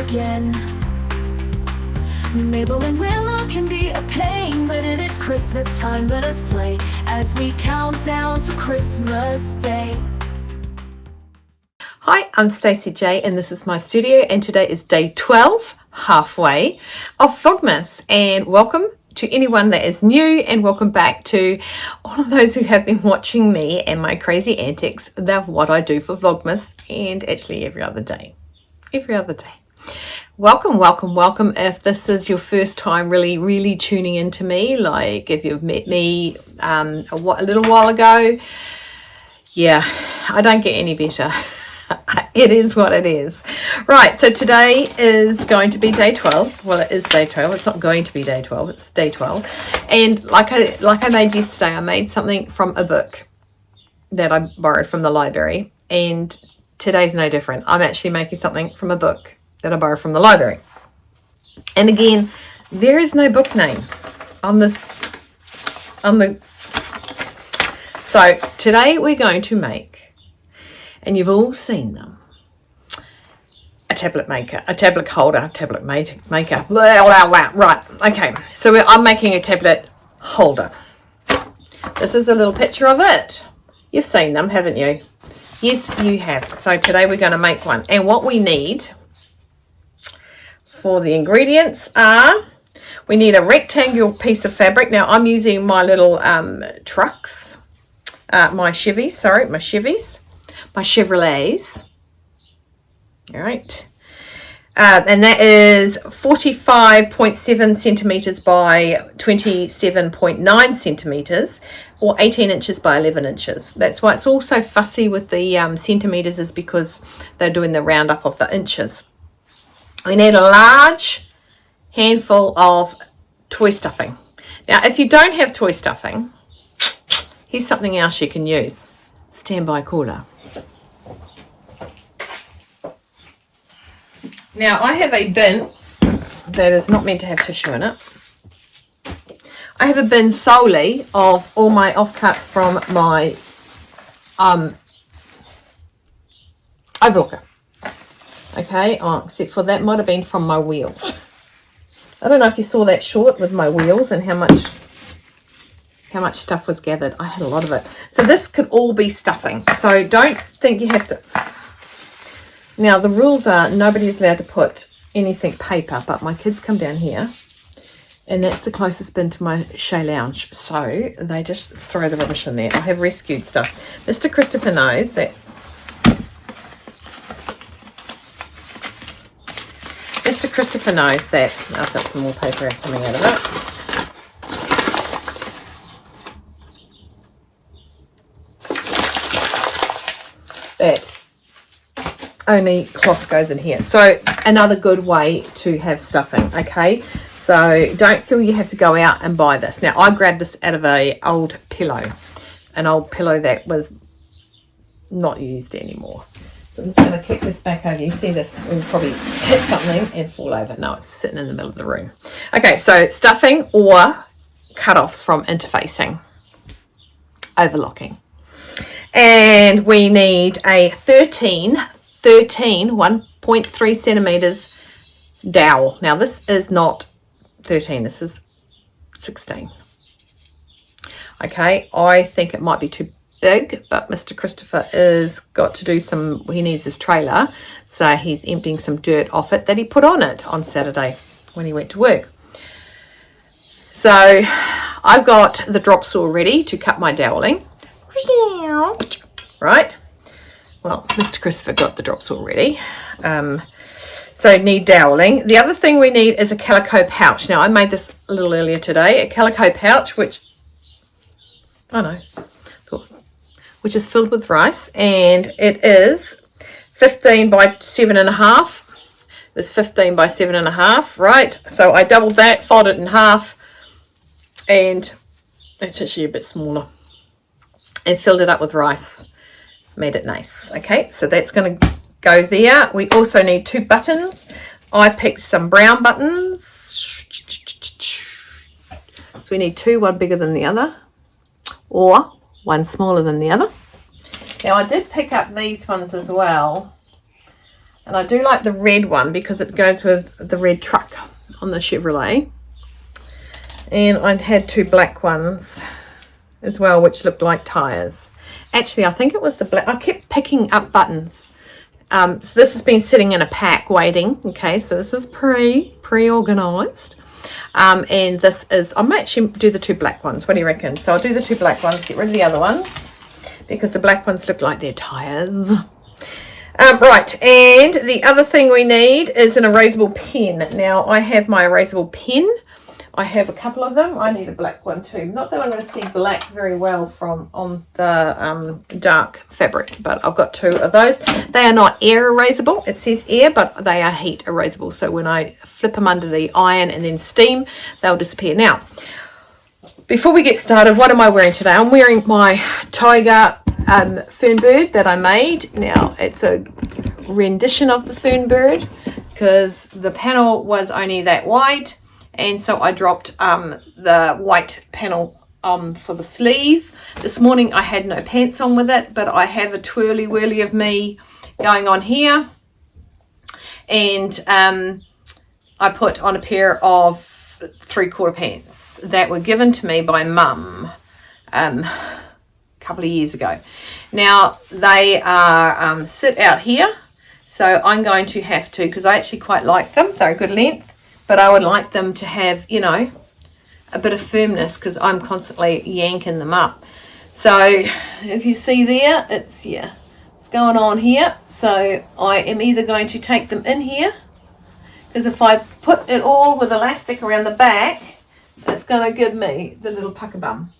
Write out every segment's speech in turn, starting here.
again. Mabel and Willow can be a pain, but it is Christmas time, let us play as we count down to Christmas Day. Hi, I'm Stacey J and this is my studio, and today is day 12, halfway, of Vlogmas, and welcome to anyone that is new, and welcome back to all of those who have been watching me and my crazy antics of what I do for Vlogmas, and actually every other day. Welcome, welcome, welcome. If this is your first time really tuning into me, like if you've met me a little while ago, yeah, I don't get any better. It is what it is. Right, so today is going to be day 12. Well, it is day 12. It's not going to be day 12. It's day 12. And like I made yesterday, I made something from a book that I borrowed from the library. And today's no different. I'm actually making something from a book that I borrowed from the library. And again, there is no book name on this. So today we're going to make, and you've all seen them, a tablet maker, a tablet holder, tablet maker. Right, okay. So I'm making a tablet holder. This is a little picture of it. You've seen them, haven't you? Yes, you have. So today we're going to make one. And what we need for the ingredients are, we need a rectangular piece of fabric. Now I'm using my little trucks, my Chevrolets. All right. And that is 45.7 centimeters by 27.9 centimeters, or 18 inches by 11 inches. That's why it's all so fussy with the centimeters, is because they're doing the roundup of the inches. We need a large handful of toy stuffing. Now, if you don't have toy stuffing, here's something else you can use. Standby caller. Now, I have a bin that is not meant to have tissue in it. I have a bin solely of all my offcuts from my overlocker. Okay, except for that might have been from my wheels. I don't know if you saw that short with my wheels and how much stuff was gathered. I had a lot of it. So this could all be stuffing. So don't think you have to. Now the rules are nobody's allowed to put anything paper, but my kids come down here and that's the closest bin to my Chez Lounge. So they just throw the rubbish in there. I have rescued stuff. Mr. Christopher knows that. Mr. Christopher knows that. I've got some more paper coming out of it. That only cloth goes in here. So another good way to have stuffing, okay? So don't feel you have to go out and buy this. Now I grabbed this out of an old pillow that was not used anymore. So I'm just going to kick this back over. You see this will probably hit something and fall over. No, it's sitting in the middle of the room. Okay, so stuffing or cut-offs from interfacing, overlocking. And we need a 1.3 centimeters dowel. Now this is not 13, this is 16. Okay, I think it might be too big, but Mr. Christopher is got to do some, he needs his trailer, so he's emptying some dirt off it that he put on it on Saturday when he went to work. So I've got the drop saw ready to cut my doweling. Right, well, Mr. Christopher got the drop saw ready. So need doweling. The other thing we need is a calico pouch. Now I made this a little earlier today, a calico pouch which is filled with rice, and it is 15 by 7.5. It's 15 by 7.5, right? So I doubled that, folded it in half, and it's actually a bit smaller, and filled it up with rice. Made it nice. Okay, so that's going to go there. We also need 2 buttons. I picked some brown buttons. So we need 2, one bigger than the other, or one smaller than the other. Now I did pick up these ones as well. And I do like the red one because it goes with the red truck on the Chevrolet. And I had 2 black ones as well, which looked like tires. Actually, I think it was the black. I kept picking up buttons. So this has been sitting in a pack waiting. Okay, so this is pre-organized. And this is, I might actually do the 2 black ones. What do you reckon? So I'll do the 2 black ones, get rid of the other ones, because the black ones look like they're tires. Right, and the other thing we need is an erasable pen. Now, I have my erasable pen. I have a couple of them. I need a black one too. Not that I'm going to see black very well from on the dark fabric, but I've got 2 of those. They are not air erasable. It says air, but they are heat erasable. So when I flip them under the iron and then steam, they'll disappear. Now, before we get started, what am I wearing today? I'm wearing my Tiger Fernbird that I made. Now, it's a rendition of the Fernbird because the panel was only that wide. And so I dropped the white panel for the sleeve. This morning I had no pants on with it, but I have a twirly whirly of me going on here. And I put on a pair of 3/4 pants that were given to me by Mum a couple of years ago. Now they are sit out here. So I'm going to have to, because I actually quite like them. They're a good length. But I would like them to have, you know, a bit of firmness because I'm constantly yanking them up. So if you see there, it's going on here. So I am either going to take them in here, because if I put it all with elastic around the back, it's going to give me the little pucker bum.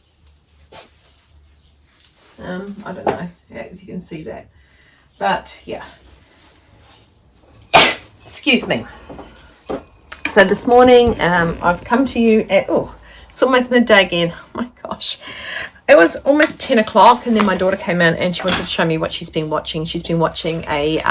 I don't know if you can see that. But yeah. Excuse me. So this morning, I've come to you at, it's almost midday again. Oh my gosh. It was almost 10 o'clock and then my daughter came in and she wanted to show me what she's been watching. She's been watching a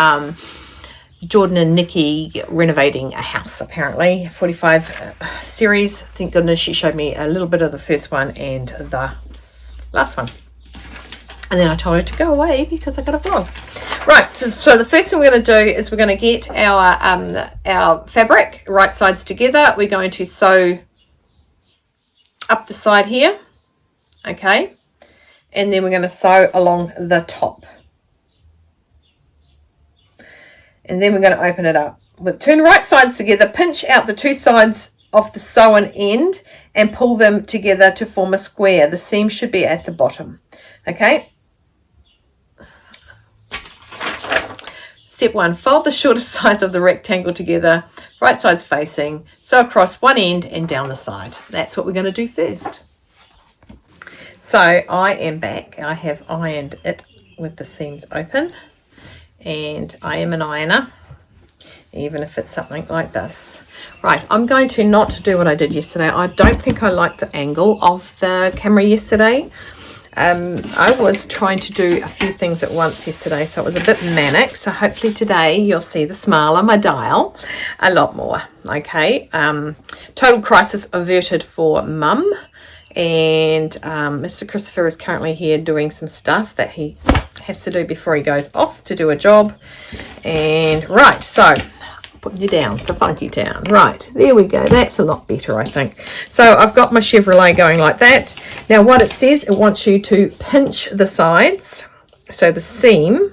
Jordan and Nikki renovating a house, apparently. 45 series. Thank goodness she showed me a little bit of the first one and the last one. And then I told her to go away because I got a vlog. Right, so the first thing we're going to do is we're going to get our fabric right sides together. We're going to sew up the side here, okay? And then we're going to sew along the top. And then we're going to open it up. We'll turn the right sides together, pinch out the 2 sides of the sewn end and pull them together to form a square. The seam should be at the bottom, okay? Step 1, fold the shorter sides of the rectangle together, right sides facing, sew across one end and down the side. That's what we're going to do first. So I am back. I have ironed it with the seams open, and I am an ironer, even if it's something like this. Right, I'm going to not do what I did yesterday. I don't think I liked the angle of the camera yesterday. I was trying to do a few things at once yesterday, so it was a bit manic. So hopefully today you'll see the smile on my dial a lot more. Okay, total crisis averted for Mum, and Mr. Christopher is currently here doing some stuff that he has to do before he goes off to do a job. And right, so putting you down to Funky Town. Right, there we go. That's a lot better, I think. So I've got my Chevrolet going like that. Now what it says, it wants you to pinch the sides. So the seam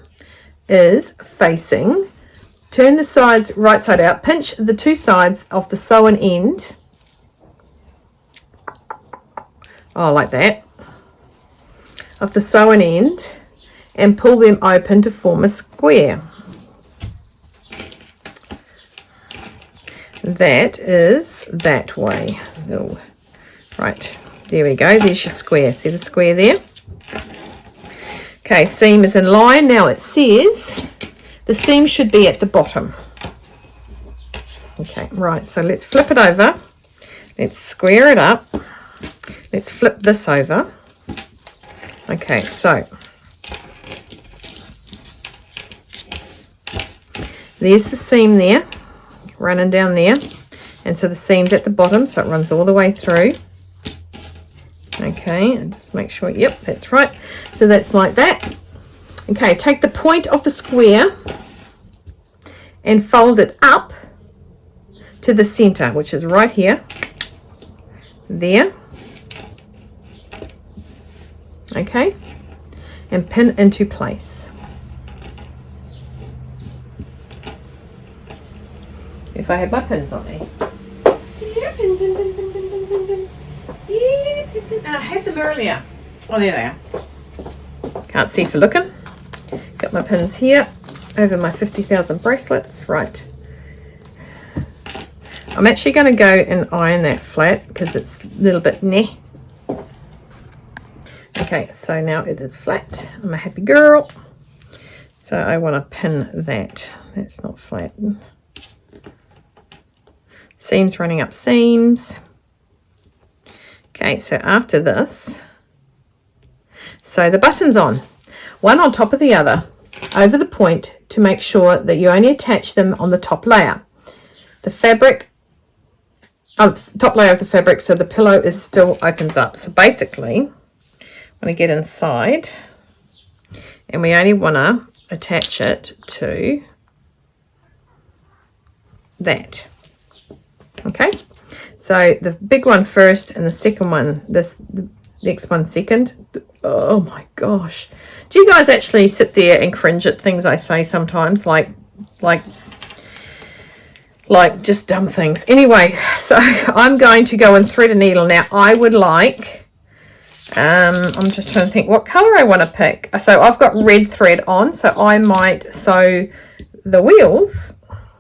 is facing. Turn the sides right side out. Pinch the 2 sides of the sewn end. Oh, like that. Of the sewn end. And pull them open to form a square. That is that way. Oh, right, there we go. There's your square. See the square there? Okay, seam is in line. Now it says the seam should be at the bottom. Okay, right, so let's flip it over. Let's square it up. Let's flip this over. Okay, so there's the seam there, running down there, and so the seam's at the bottom, so it runs all the way through. Okay, and just make sure, yep, that's right. So that's like that. Okay, take the point of the square and fold it up to the center, which is right here, there, okay, and pin into place. If I had my pins on me. Yeah, pin, pin, pin, pin, pin, pin, pin, pin. Yeah, pin, pin. And I had them earlier. Oh, there they are. Can't see for looking. Got my pins here over my 50,000 bracelets. Right. I'm actually going to go and iron that flat because it's a little bit meh. Okay, so now it is flat. I'm a happy girl. So I want to pin that. That's not flat. Seams running up seams. Okay, so after this, sew the buttons on, one on top of the other, over the point, to make sure that you only attach them on the top layer. The fabric, top layer of the fabric, so the pillow is still opens up. So basically, I'm going to get inside, and we only want to attach it to that. Okay, so the big one first and the second one, the next one second. Oh my gosh, do you guys actually sit there and cringe at things I say sometimes, like just dumb things? Anyway, so I'm going to go and thread a needle now. I would like, I'm just trying to think what color I want to pick. So I've got red thread on, so I might sew the wheels.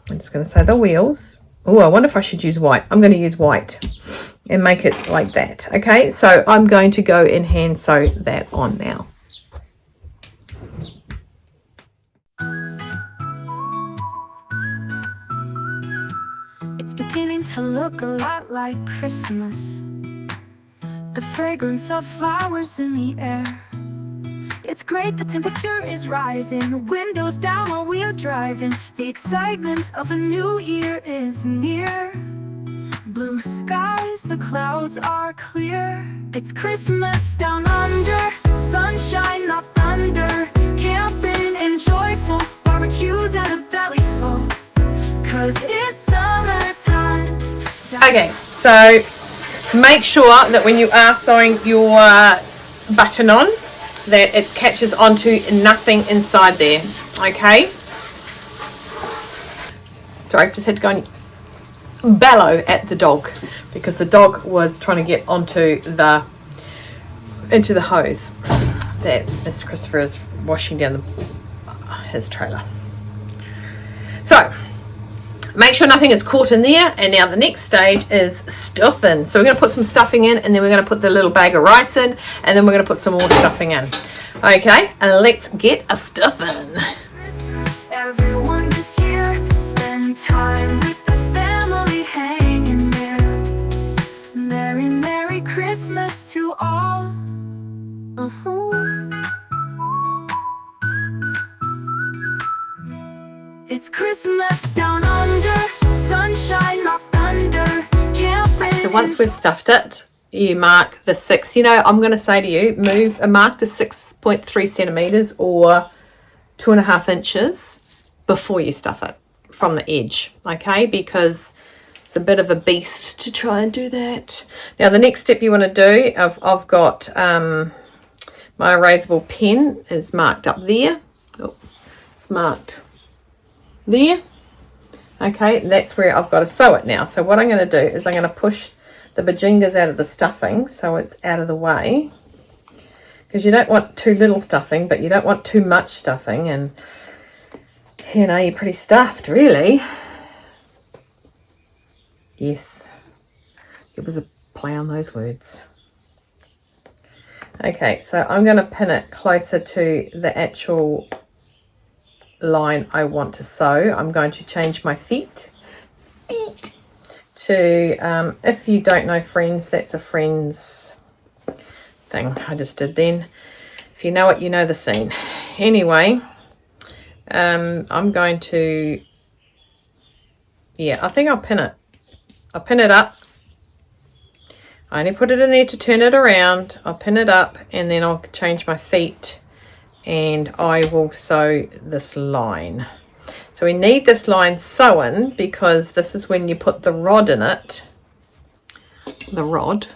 I'm just going to sew the wheels. Oh, I wonder if I should use white. I'm going to use white and make it like that. Okay, so I'm going to go and hand sew that on now. It's beginning to look a lot like Christmas. The fragrance of flowers in the air. It's great, the temperature is rising, the windows down while we are driving. The excitement of a new year is near. Blue skies, the clouds are clear. It's Christmas down under, sunshine, not thunder. Camping and joyful, barbecues and a belly full. Cause it's summertime. Okay, so make sure that when you are sewing your button on, that it catches onto nothing inside there. Okay, so I just had to go and bellow at the dog because the dog was trying to get onto into the hose that Mr. Christopher is washing down his trailer. So make sure nothing is caught in there. And now the next stage is stuffing. So we're going to put some stuffing in, and then we're going to put the little bag of rice in, and then we're going to put some more stuffing in. Okay, and let's get a stuffing. Christmas, everyone is here. Spend time with the family hanging there. Merry, Merry Christmas to all. It's Christmas down under, sunshine, not thunder. So once we've stuffed it, you mark the 6. You know, I'm going to say to you, mark the 6.3 centimeters or 2.5 inches before you stuff it from the edge. Okay, because it's a bit of a beast to try and do that. Now the next step you want to do, I've got my erasable pen is marked up there. Oh, it's marked there. Okay, that's where I've got to sew it now. So what I'm going to do is I'm going to push the bajingas out of the stuffing so it's out of the way, because you don't want too little stuffing, but you don't want too much stuffing, and you know, you're pretty stuffed really. Yes, it was a play on those words. Okay, so I'm going to pin it closer to the actual line I want to sew. I'm going to change my feet to, if you don't know Friends, that's a Friends thing I just did then. If you know it, you know the scene. Anyway, I'm going to, yeah, I think I'll pin it. I'll pin it up. I only put it in there to turn it around. I'll pin it up, and then I'll change my feet, and I will sew this line. So we need this line sewn because this is when you put the rod in it, the rod,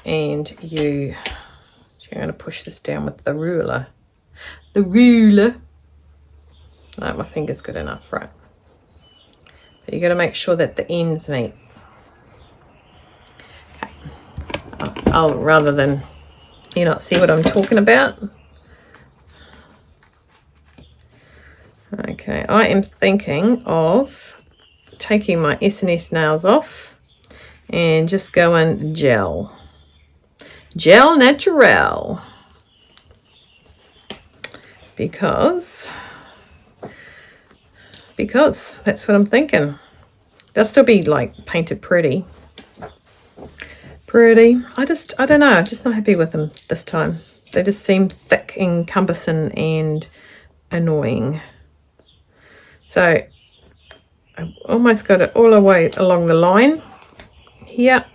and you're going to push this down with the ruler. The ruler. No, my finger's good enough, right? But you got to make sure that the ends meet. Okay. I'll rather than you not see what I'm talking about. Okay, I am thinking of taking my S&S nails off and just going gel natural, because that's what I'm thinking. They'll still be like painted pretty. I don't know, I'm just not happy with them this time. They just seem thick and cumbersome and annoying. So I've almost got it all the way along the line here.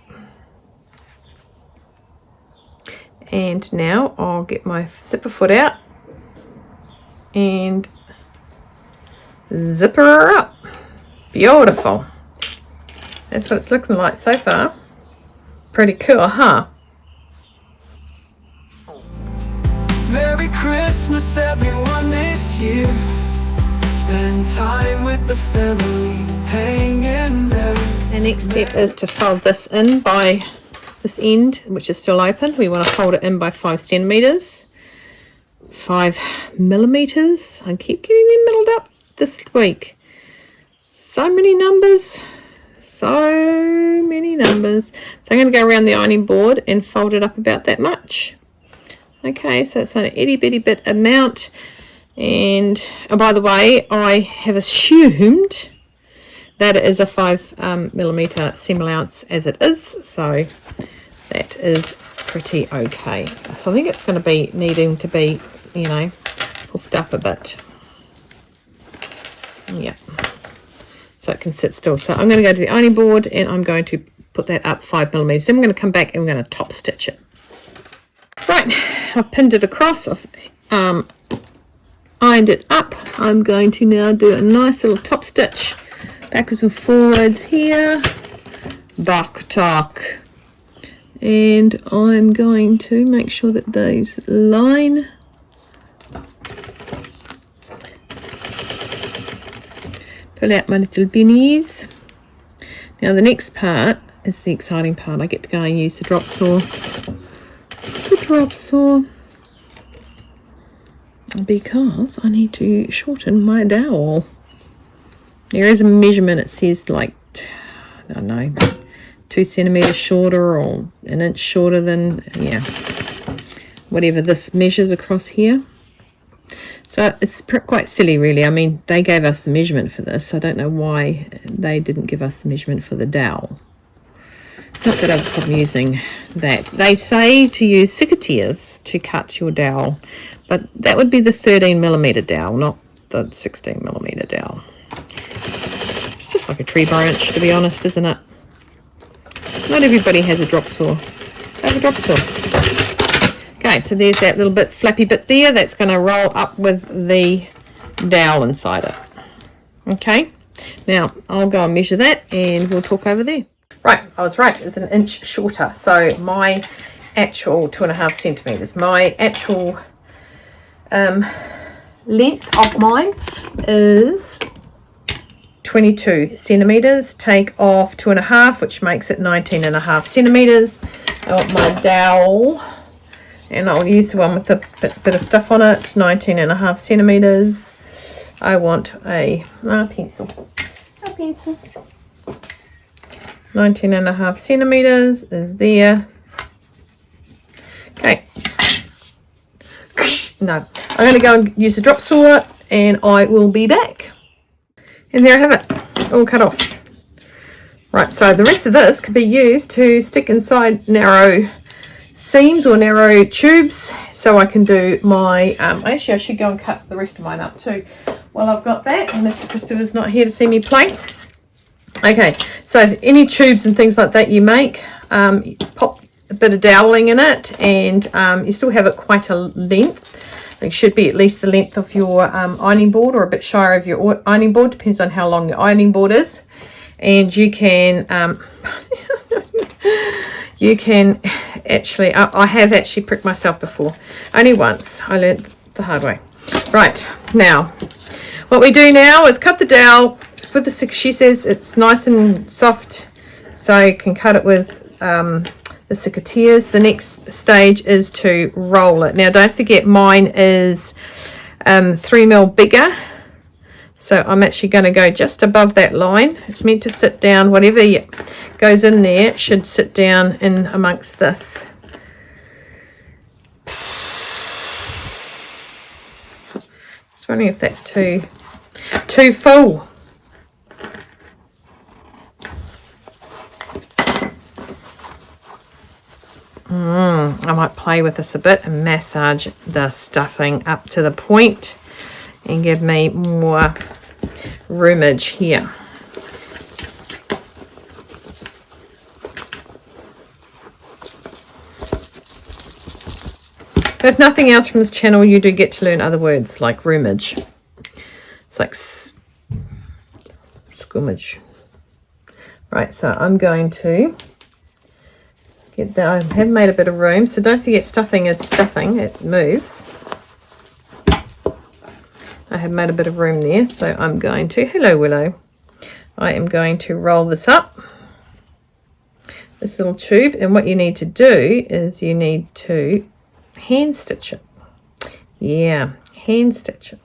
And now I'll get my zipper foot out and zipper her up. Beautiful. That's what it's looking like so far. Pretty cool, huh? Merry Christmas, everyone, this year. Spend time with the family, hang in there. The next step is to fold this in by this end, which is still open. We want to fold it in by 5 centimeters, 5 millimeters. I keep getting them middled up this week. So many numbers. So many numbers. So I'm going to go around the ironing board and fold it up about that much. Okay, so it's an itty bitty bit amount. And oh, by the way, I have assumed that it is a 5 millimeter seam allowance as it is, so that is pretty okay. So I think it's going to be needing to be, you know, puffed up a bit. Yeah, so it can sit still. So I'm going to go to the ironing board and I'm going to put that up 5 millimeters. Then we're going to come back and we're going to top stitch it. Right, I've pinned it across. I've ironed it up. I'm going to now do a nice little top stitch backwards and forwards here, back tuck, and I'm going to make sure that these line. Pull out my little binnies. Now the next part is the exciting part. I get to go and use the drop saw. Because I need to shorten my dowel. There is a measurement, it says like, I don't know, 2 centimeters shorter or an inch shorter than, yeah, whatever this measures across here. So it's quite silly really. I mean, they gave us the measurement for this. I don't know why they didn't give us the measurement for the dowel. Not that I have a problem using that. They say to use secateurs to cut your dowel, but that would be the 13 millimeter dowel, not the 16 millimeter dowel. It's just like a tree branch, to be honest, isn't it? Not everybody has a drop saw. I have a drop saw. Okay, so there's that little bit flappy bit there. That's going to roll up with the dowel inside it. Okay, now I'll go and measure that and we'll talk over there. Right, I was right, it's an inch shorter. So my actual 2.5 centimeters, my actual length of mine is 22 centimeters. Take off 2.5, which makes it 19.5 centimeters. I want my dowel, and I'll use the one with a bit of stuff on it, 19.5 centimeters. I want a pencil. 19.5 centimeters is there. Okay. No, I'm going to go and use the drop saw and I will be back. And there I have it, all cut off. Right, so the rest of this can be used to stick inside narrow seams or narrow tubes, so I can do my, actually I should go and cut the rest of mine up too while I've got that, and Mr. Christopher's not here to see me play. Okay, so any tubes and things like that you make, pop a bit of doweling in it, and you still have it quite a length. It should be at least the length of your ironing board, or a bit shyer of your ironing board, depends on how long your ironing board is. And you can you can actually, I have actually pricked myself before, only once. I learned the hard way. Right, now what we do now is cut the dowel with the, she says it's nice and soft, so you can cut it with the secateurs. The next stage is to roll it. Now don't forget, mine is 3mm bigger, so I'm actually going to go just above that line. It's meant to sit down, whatever goes in there should sit down in amongst this. Just wondering if that's too full. I might play with this a bit and massage the stuffing up to the point and give me more roomage here. But if nothing else from this channel, you do get to learn other words like roomage. It's like scummage. Right, so I'm going to get that. I have made a bit of room, so don't forget, stuffing is stuffing, it moves. I have made a bit of room there, so I'm going to, hello Willow, I am going to roll this up, this little tube, and what you need to do is you need to hand stitch it. Yeah, hand stitch it.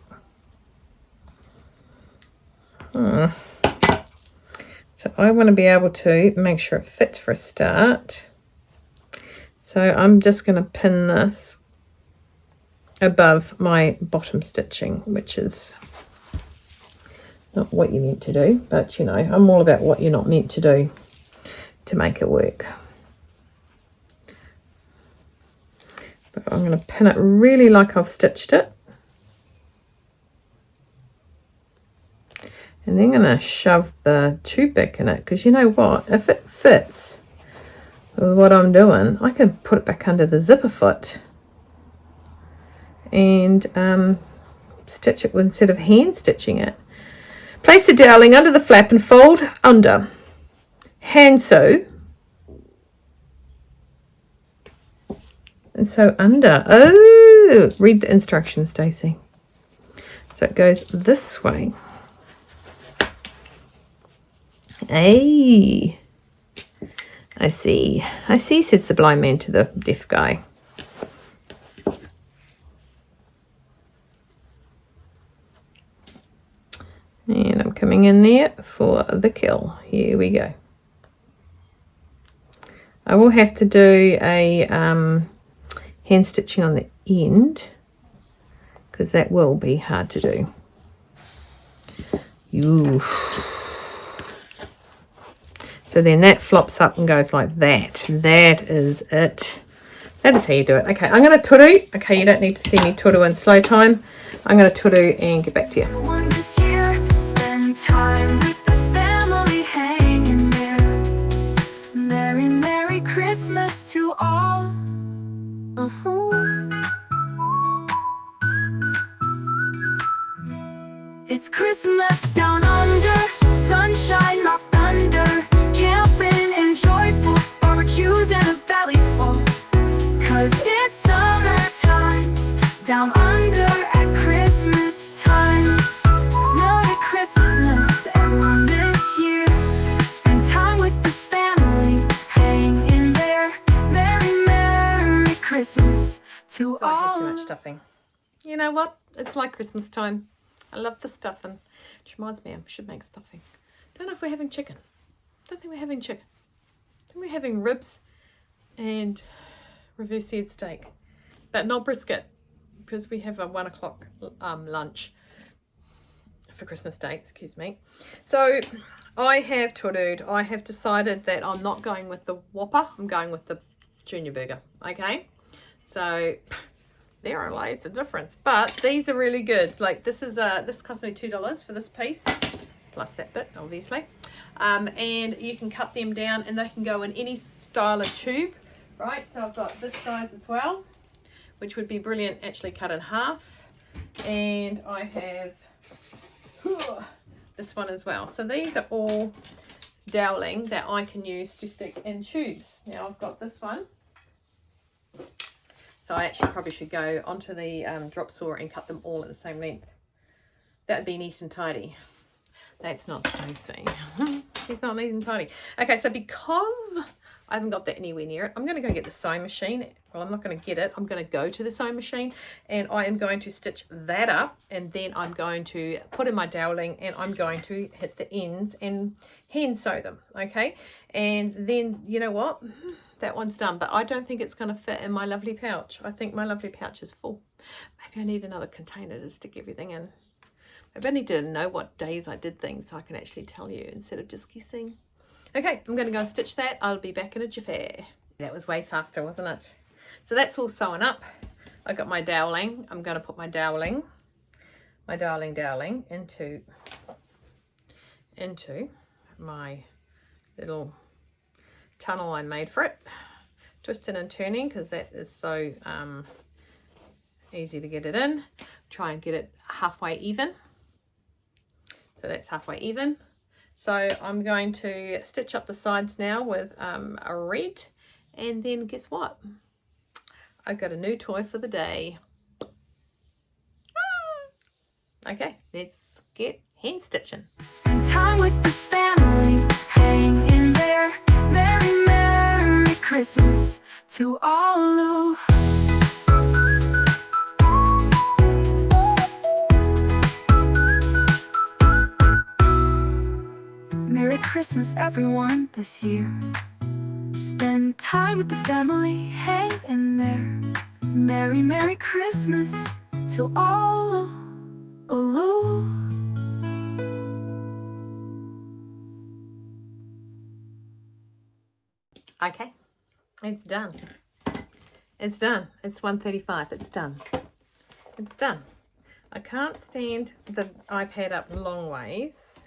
So I want to be able to make sure it fits for a start. So I'm just going to pin this above my bottom stitching, which is not what you're meant to do, but you know, I'm all about what you're not meant to do to make it work. But I'm going to pin it really like I've stitched it. And then I'm going to shove the tube back in it, because you know what, if it fits with what I'm doing, I can put it back under the zipper foot and stitch it instead of hand stitching it. Place the doweling under the flap and fold under. Hand sew and sew under. Oh, read the instructions, Stacey. So it goes this way. Hey, I see, says the blind man to the deaf guy. And I'm coming in there for the kill. Here we go. I will have to do a hand stitching on the end, because that will be hard to do. Ooh. So then that flops up and goes like that. That is it. That is how you do it. Okay, I'm going to turu. Okay, you don't need to see me turu in slow time. I'm going to turu and get back to you. Spend time with the family hanging there. Merry, Merry Christmas to all. It's Christmas down under, sunshine, not thunder. Camping and joyful barbecues and a valley full. 'Cause it's summer times down under at Christmas time. Merry Christmas, everyone, this year. Spend time with the family, hang in there. Merry, Merry Christmas to all. I had too much stuffing. You know what? It's like Christmas time. I love the stuffing. Which reminds me, I should make stuffing. Don't know if we're having chicken. Don't think we're having chicken. I think we're having ribs and reverse seared steak, but not brisket, because we have a 1 o'clock lunch for Christmas Day, excuse me. So I have turued. I have decided that I'm not going with the Whopper. I'm going with the Junior Burger. Okay, so there are loads of difference, but these are really good. Like this is this cost me $2 for this piece, plus that bit obviously. And you can cut them down and they can go in any style of tube, right? So I've got this size as well, which would be brilliant actually cut in half. And I have this one as well. So these are all doweling that I can use to stick in tubes. Now I've got this one. So I actually probably should go onto the drop saw and cut them all at the same length. That would be neat and tidy. That's not Stacey. She's not neat and tidy. Okay, so because I haven't got that anywhere near it, I'm going to go get the sewing machine. Well, I'm not going to get it. I'm going to go to the sewing machine and I am going to stitch that up, and then I'm going to put in my doweling and I'm going to hit the ends and hand sew them. Okay, and then you know what? That one's done, but I don't think it's going to fit in my lovely pouch. I think my lovely pouch is full. Maybe I need another container to stick everything in. Maybe I need to know what days I did things so I can actually tell you instead of just guessing. Okay, I'm going to go and stitch that. I'll be back in a jiffy. That was way faster, wasn't it? So that's all sewn up. I got my doweling. I'm going to put my doweling into my little tunnel I made for it. Twisting and turning because that is so easy to get it in. Try and get it halfway even. So that's halfway even. So I'm going to stitch up the sides now with a red, and then guess what? I've got a new toy for the day. Okay, let's get hand stitching. Spend time with the family, hang in there. Merry, Merry Christmas to all who Merry Christmas everyone this year. Spend time with the family, hang in there. Merry, Merry Christmas to all. Okay, it's done. It's done. It's 1:35. It's done. It's done. I can't stand the iPad up long ways,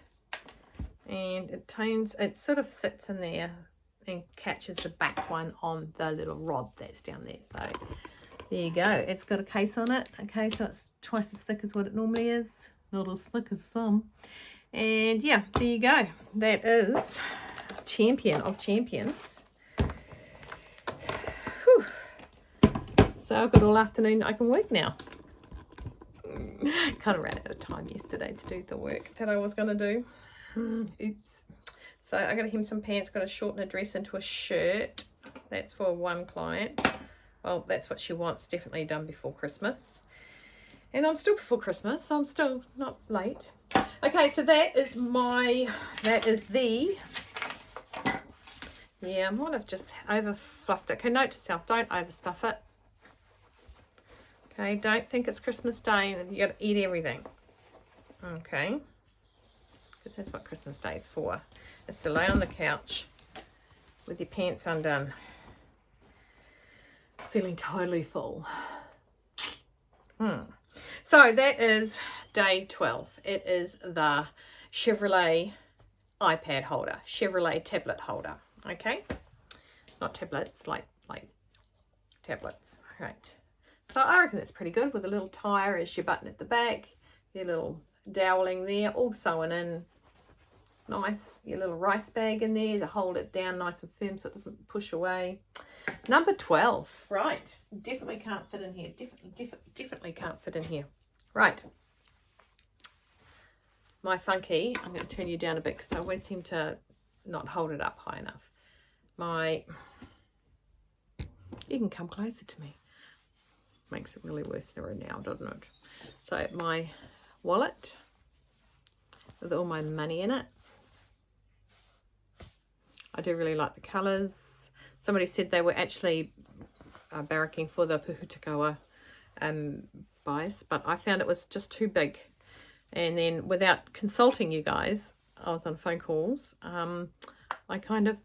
and it sort of sits in there and catches the back one on the little rod that's down there. So there you go. It's got a case on it. Okay, so it's twice as thick as what it normally is. Not as thick as some. And yeah, there you go. That is champion of champions. Whew. So I've got all afternoon I can work now. Kind of ran out of time yesterday to do the work that I was going to do. Oops. So I got to hem some pants, got to shorten a dress into a shirt. That's for one client. Well, that's what she wants, definitely done before Christmas. And I'm still before Christmas, so I'm still not late. Okay, so that is the, yeah, I might have just over fluffed it. Okay, note to self, don't overstuff it. Okay, don't think it's Christmas Day and you got to eat everything. Okay, because that's what Christmas Day is for. Is to lay on the couch with your pants undone, feeling totally full. So that is day 12. It is the Chevrolet iPad holder, Chevrolet tablet holder. Okay, not tablets, like tablets. Right. So I reckon that's pretty good with a little tire as your button at the back, your little doweling there, all sewn in nice, your little rice bag in there to hold it down nice and firm so it doesn't push away. Number 12, right, definitely can't fit in here, definitely can't fit in here. Right, my funky, I'm going to turn you down a bit because I always seem to not hold it up high enough. You can come closer to me. Makes it really worse now, doesn't it? So my wallet with all my money in it. I do really like the colours. Somebody said they were actually barracking for the Puhutakawa bias, but I found it was just too big. And then without consulting you guys, I was on phone calls. I kind of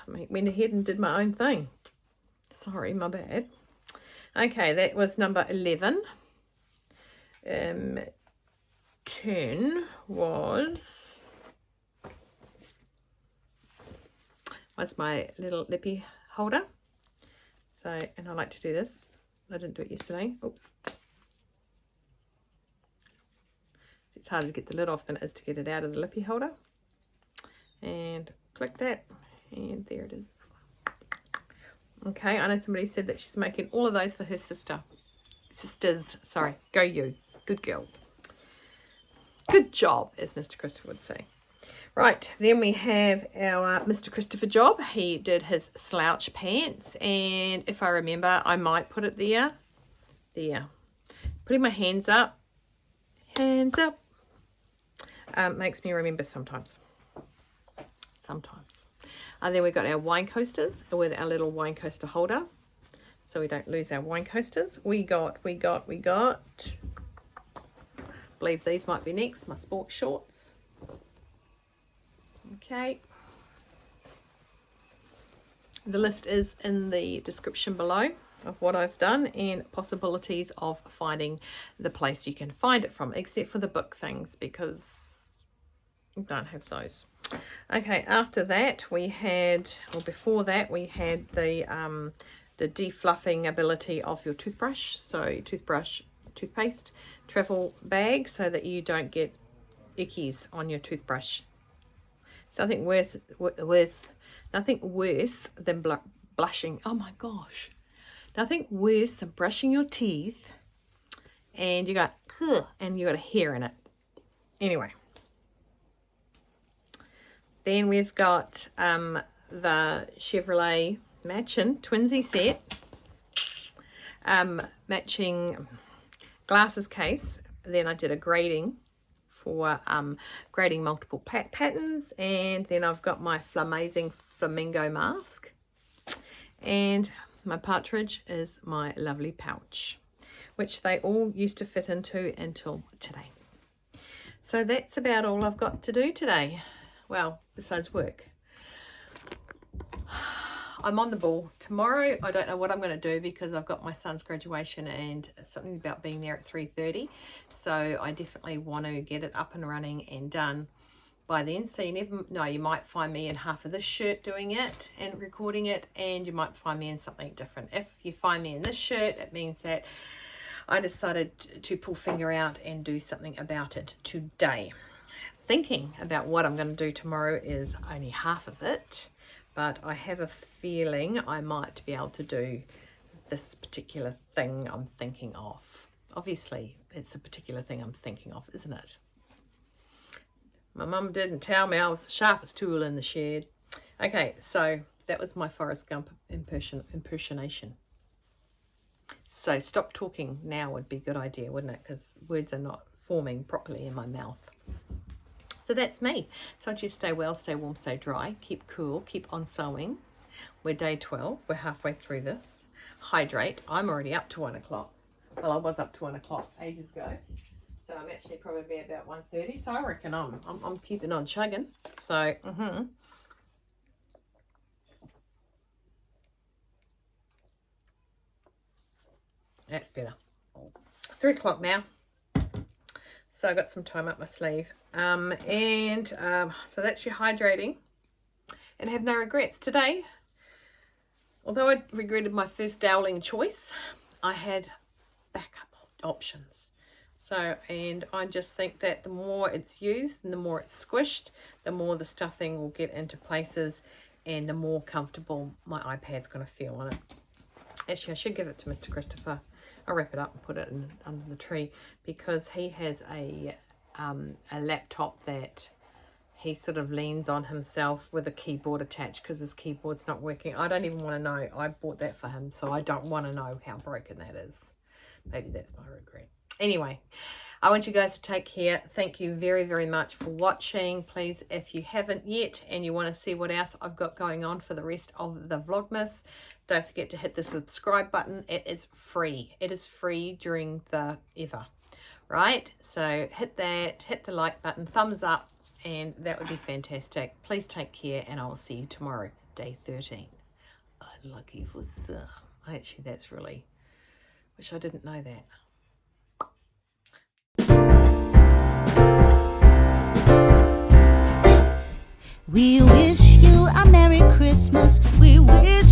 went ahead and did my own thing. Sorry, my bad. Okay, that was number 11. 10 was my little lippy holder. So, and I like to do this. I didn't do it yesterday. Oops. It's harder to get the lid off than it is to get it out of the lippy holder. And click that, and there it is. Okay, I know somebody said that she's making all of those for her sisters, sorry. Go you, good girl. Good job, as Mr. Christopher would say. Right, then we have our Mr. Christopher job. He did his slouch pants, and if I remember, I might put it there. Putting my hands up, makes me remember sometimes. And then we've got our wine coasters with our little wine coaster holder, so we don't lose our wine coasters. We got, I believe these might be next, my sport shorts. Okay. The list is in the description below of what I've done and possibilities of finding the place you can find it from, except for the book things, because we don't have those. Okay, after that we had, or before that, we had the defluffing ability of your toothbrush. So toothbrush, toothpaste, travel bag, so that you don't get ickies on your toothbrush. Something nothing worse than blushing. Oh my gosh. Nothing worse than brushing your teeth and you got a hair in it. Anyway. Then we've got the Chevrolet matching twinsy set. Matching glasses case. Then I did a grading for grading multiple patterns, and then I've got my flamazing flamingo mask, and my partridge is my lovely pouch, which they all used to fit into until today. So that's about all I've got to do today. Well, besides work. I'm on the ball. Tomorrow, I don't know what I'm going to do because I've got my son's graduation and something about being there at 3:30. So I definitely want to get it up and running and done by then. So you never know, you might find me in half of this shirt doing it and recording it, and you might find me in something different. If you find me in this shirt, it means that I decided to pull finger out and do something about it today. Thinking about what I'm going to do tomorrow is only half of it. But I have a feeling I might be able to do this particular thing I'm thinking of. Obviously, it's a particular thing I'm thinking of, isn't it? My mum didn't tell me I was the sharpest tool in the shed. Okay, so that was my Forrest Gump impersonation. So stop talking now would be a good idea, wouldn't it? Because words are not forming properly in my mouth. So that's me. So I just stay well, stay warm, stay dry, keep cool, keep on sewing. We're day 12. We're halfway through this. Hydrate. I'm already up to 1 o'clock. Well, I was up to 1 o'clock ages ago. So I'm actually probably about 1:30. So I reckon I'm keeping on chugging. So, That's better. 3 o'clock now. So I got some time up my sleeve. So that's your hydrating. And have no regrets. Today, although I regretted my first doweling choice, I had backup options. So, and I just think that the more it's used and the more it's squished, the more the stuffing will get into places and the more comfortable my iPad's going to feel on it. Actually, I should give it to Mr. Christopher. I'll wrap it up and put it under the tree because he has a laptop that he sort of leans on himself with a keyboard attached because his keyboard's not working. I don't even want to know. I bought that for him, so I don't want to know how broken that is. Maybe that's my regret. Anyway, I want you guys to take care. Thank you very, very much for watching. Please, if you haven't yet and you want to see what else I've got going on for the rest of the Vlogmas, don't forget to hit the subscribe button. It is free. It is free during the ever, right? So hit that, hit the like button, thumbs up, and that would be fantastic. Please take care, and I will see you tomorrow, day 13. Unlucky for some. Actually, that's really, wish I didn't know that. We wish you a Merry Christmas. We wish